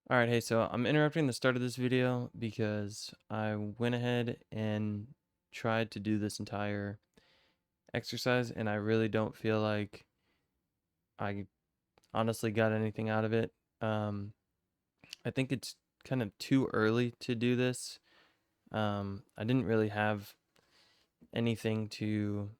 All right, hey, so I'm interrupting the start of this video because I went ahead and tried to do this entire exercise, and I really don't feel like I honestly got anything out of it. Um, I think it's kind of too early to do this. I didn't really have anything to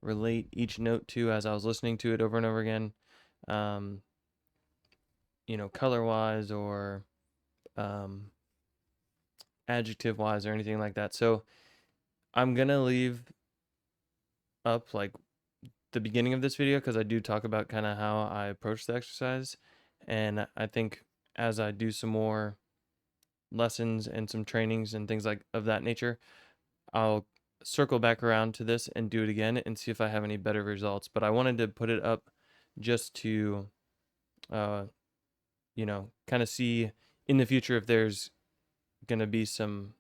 relate each note to as I was listening to it over and over again, um, color wise or um, adjective wise or anything like that. So I'm gonna leave up like the beginning of this video because I do talk about kind of how I approach the exercise. And I think as I do some more lessons and some trainings and things like of that nature, I'll circle back around to this and do it again and see if I have any better results. But I wanted to put it up just to, uh, kind of see in the future if there's gonna be some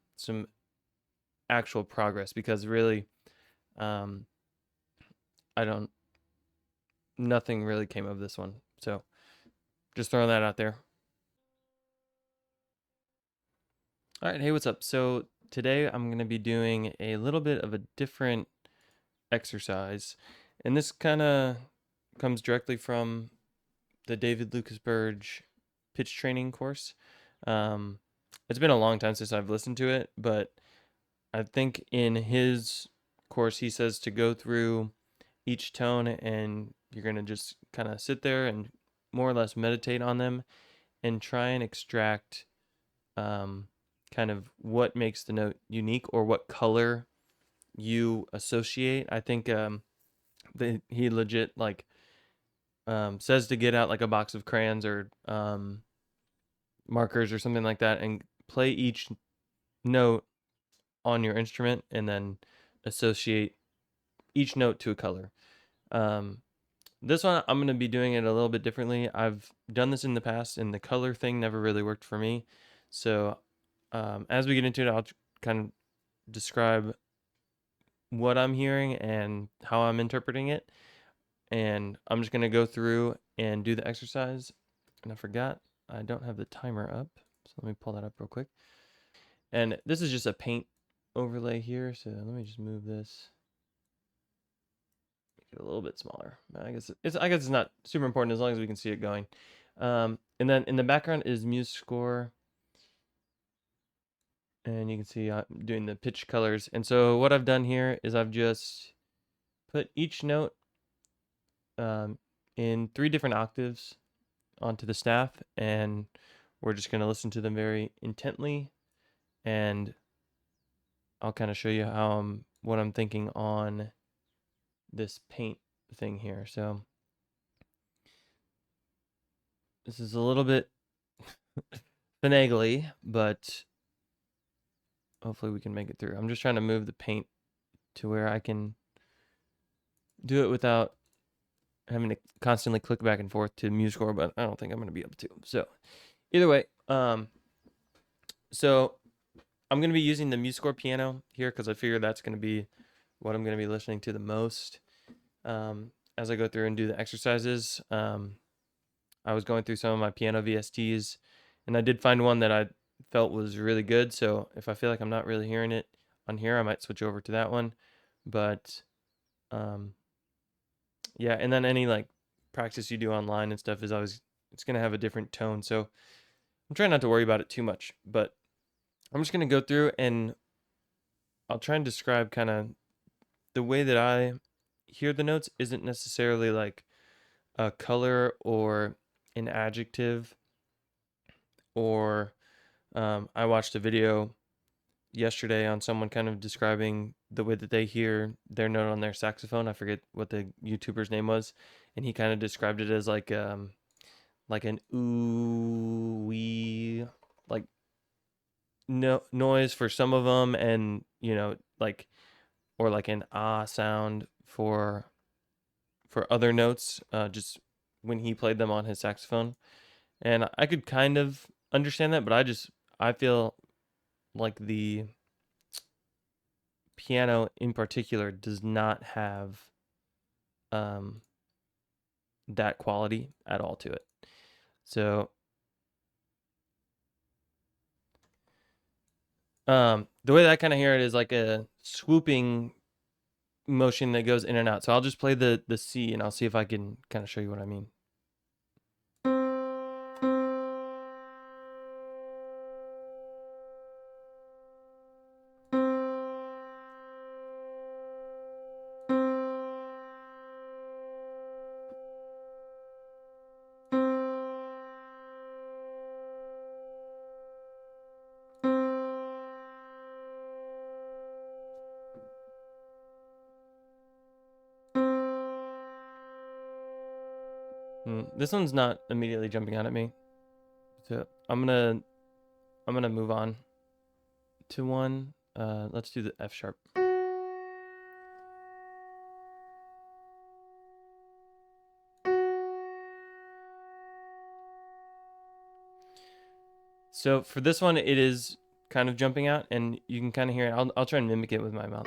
actual progress because really, um, I don't nothing really came of this one. So just throwing that out there. All right, hey, what's up? So today I'm going to be doing a little bit of a different exercise, and this kind of comes directly from the David Lucas Burge pitch training course. Um, it's been a long time since I've listened to it, but I think in his course he says to go through each tone and you're going to just kind of sit there and more or less meditate on them and try and extract um, kind of what makes the note unique or what color you associate. I think he legit like says to get out like a box of crayons or markers or something like that and play each note on your instrument and then associate each note to a color. Um, this one I'm going to be doing it a little bit differently. I've done this in the past and the color thing never really worked for me. So as we get into it, I'll kind of describe what I'm hearing and how I'm interpreting it. And I'm just going to go through and do the exercise. And I forgot I don't have the timer up. So let me pull that up real quick. And this is just a paint overlay here. So let me just move this, make it a little bit smaller. I guess it's not super important as long as we can see it going. And then in the background is MuseScore. And you can see I'm doing the pitch colors. And so what I've done here is I've just put each note um, in 3 different octaves onto the staff, and we're just going to listen to them very intently. And I'll kind of show you how what I'm thinking on this paint thing here. So this is a little bit finagly, but hopefully we can make it through. I'm just trying to move the paint to where I can do it without having to constantly click back and forth to MuseScore, but I don't think I'm going to be able to. So either way, so I'm going to be using the MuseScore piano here because I figure that's going to be what I'm going to be listening to the most as I go through and do the exercises. I was going through some of my piano VSTs, and I did find one that I felt was really good. So if I feel like I'm not really hearing it on here, I might switch over to that one. But um, yeah, and then any like practice you do online and stuff is always it's going to have a different tone. So I'm trying not to worry about it too much, but I'm just going to go through and I'll try and describe kind of the way that I hear the notes isn't necessarily like a color or an adjective or I watched a video yesterday on someone kind of describing the way that they hear their note on their saxophone. I forget what the YouTuber's name was, and he kind of described it as like an ooh wee like no noise for some of them, and like or like an ah sound for other notes, just when he played them on his saxophone. And I could kind of understand that, but I feel like the piano in particular does not have um, that quality at all to it. So The way that I kind of hear it is like a swooping motion that goes in and out. So I'll just play the C and I'll see if I can kind of show you what I mean. This one's not immediately jumping out at me, so I'm gonna move on to one. Let's do the F sharp. So for this one, it is kind of jumping out, and you can kind of hear it. I'll try and mimic it with my mouth.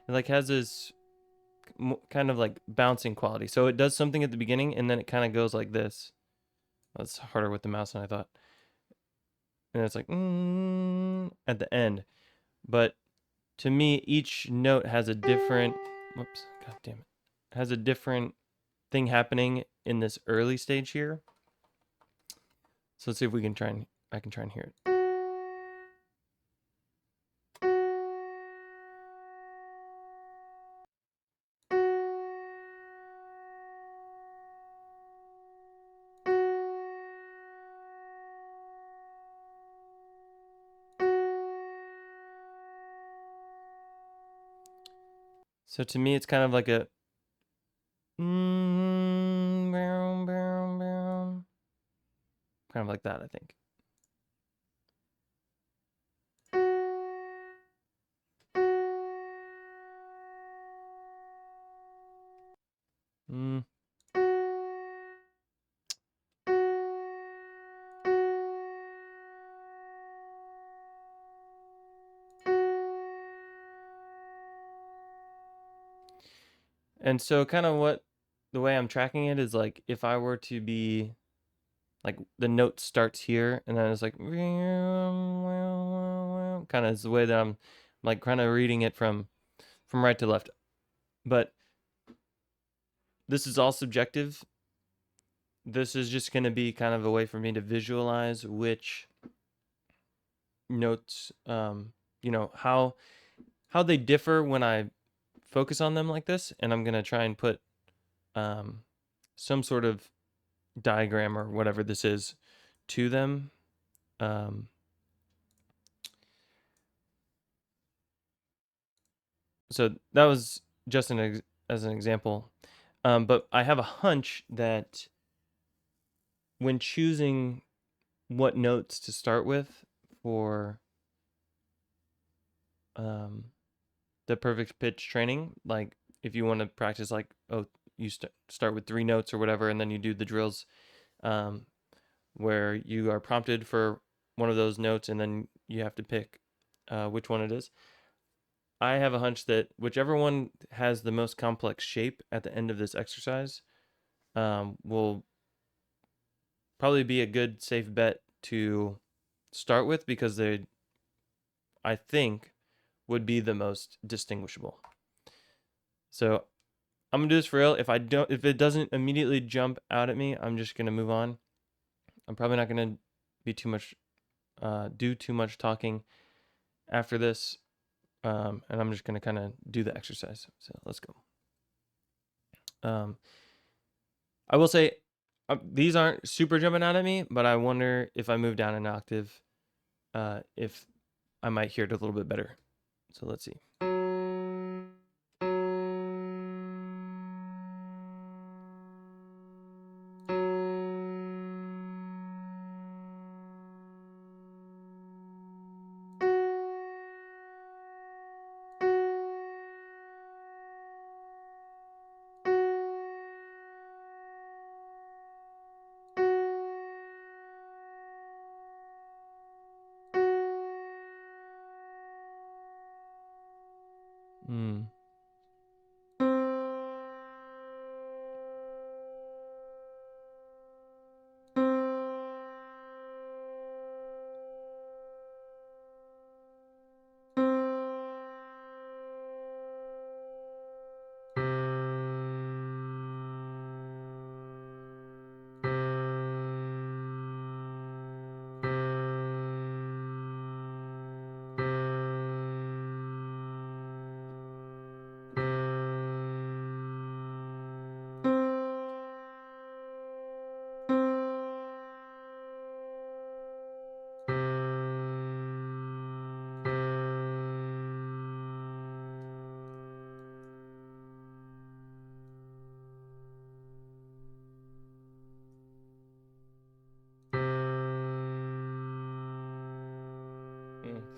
It like has this kind of like bouncing quality. So it does something at the beginning, and then it kind of goes like this. That's harder with the mouse than I thought. And it's like at the end. But to me, each note has a different. Whoops! God damn it! Has a different thing happening in this early stage here. So let's see if we can try and I can try and hear it. So to me, it's kind of like a kind of like that, I think. And so kind of the way I'm tracking it is like if I were to be like the note starts here and then it's like kind of is the way that I'm like kind of reading it from right to left. But this is all subjective. This is just going to be kind of a way for me to visualize which notes you know how they differ when I focus on them like this, and I'm going to try and put some sort of diagram or whatever this is to them. So that was just as an example. But I have a hunch that when choosing what notes to start with for the perfect pitch training, like if you want to practice like, oh, you start with 3 notes or whatever, and then you do the drills where you are prompted for one of those notes and then you have to pick which one it is. I have a hunch that whichever one has the most complex shape at the end of this exercise will probably be a good safe bet to start with, because they, I think, would be the most distinguishable. So I'm gonna do this for real. If it doesn't immediately jump out at me, I'm just gonna move on. I'm probably not gonna be do too much talking after this, and I'm just gonna kind of do the exercise. So let's go. I will say these aren't super jumping out at me, but I wonder if I move down an octave, if I might hear it a little bit better. So let's see.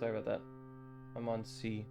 Sorry about that. I'm on C.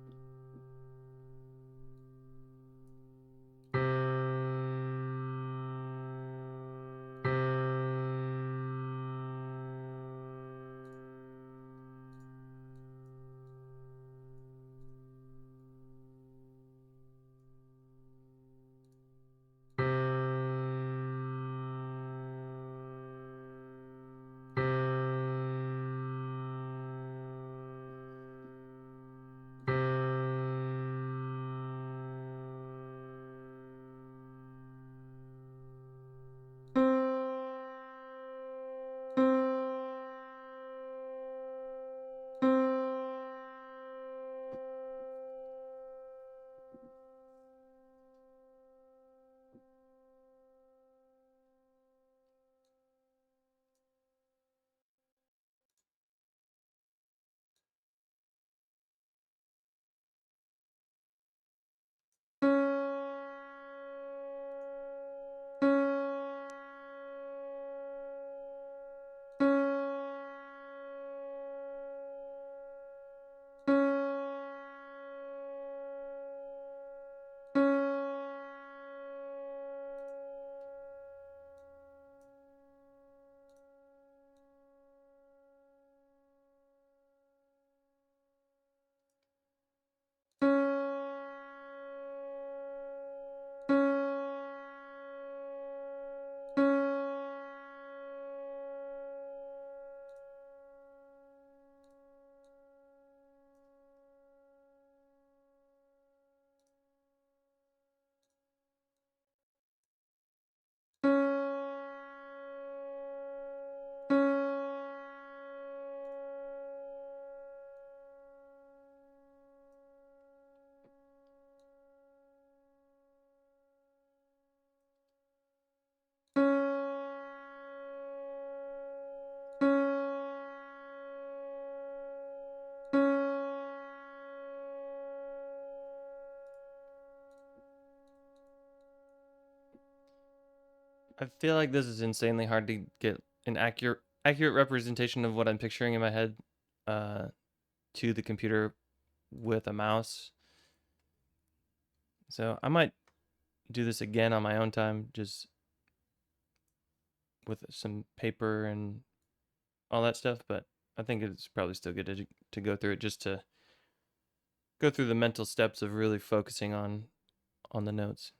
I feel like this is insanely hard to get an accurate representation of what I'm picturing in my head to the computer with a mouse. So I might do this again on my own time, just with some paper and all that stuff, but I think it's probably still good to go through it, just to go through the mental steps of really focusing on the notes.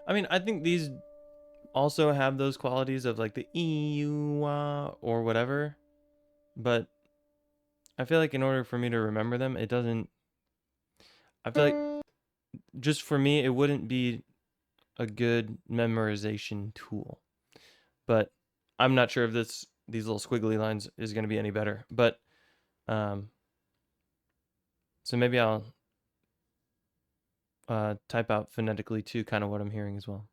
I mean, I think these also have those qualities of like the or whatever, but I feel like in order for me to remember them, it doesn't. I feel like just for me, it wouldn't be a good memorization tool. But I'm not sure if these little squiggly lines is going to be any better. But so maybe I'll type out phonetically too, kind of what I'm hearing as well.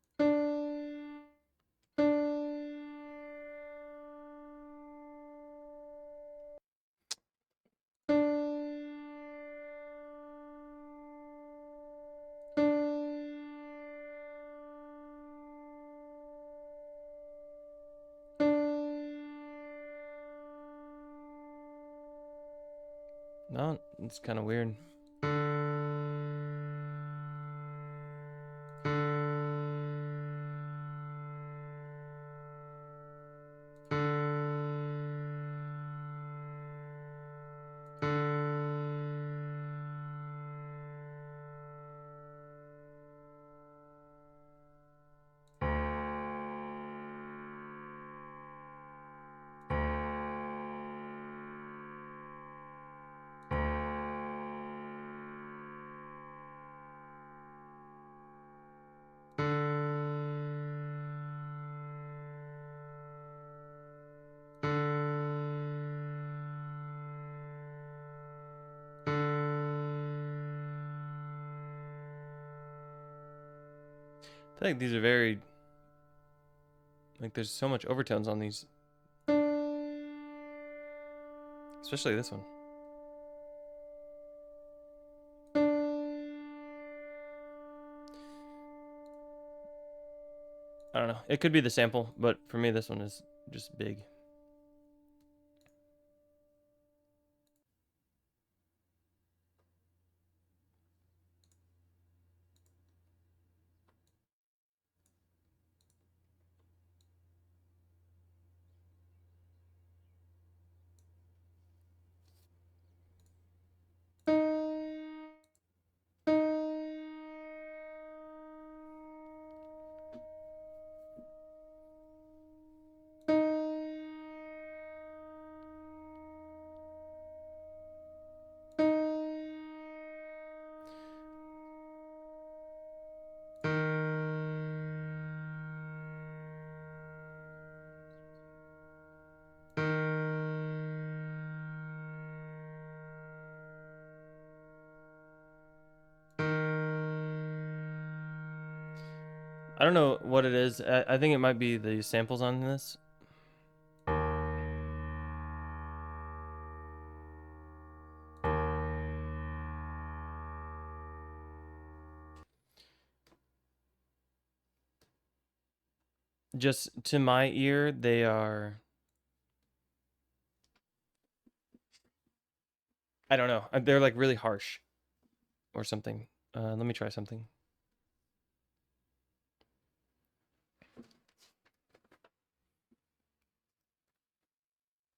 No, it's kind of weird. I feel like these are very, like, there's so much overtones on these, especially this one. I don't know. It could be the sample, but for me, this one is just big. I don't know what it is. I think it might be the samples on this. Just to my ear, they are... I don't know. They're like really harsh or something. Let me try something.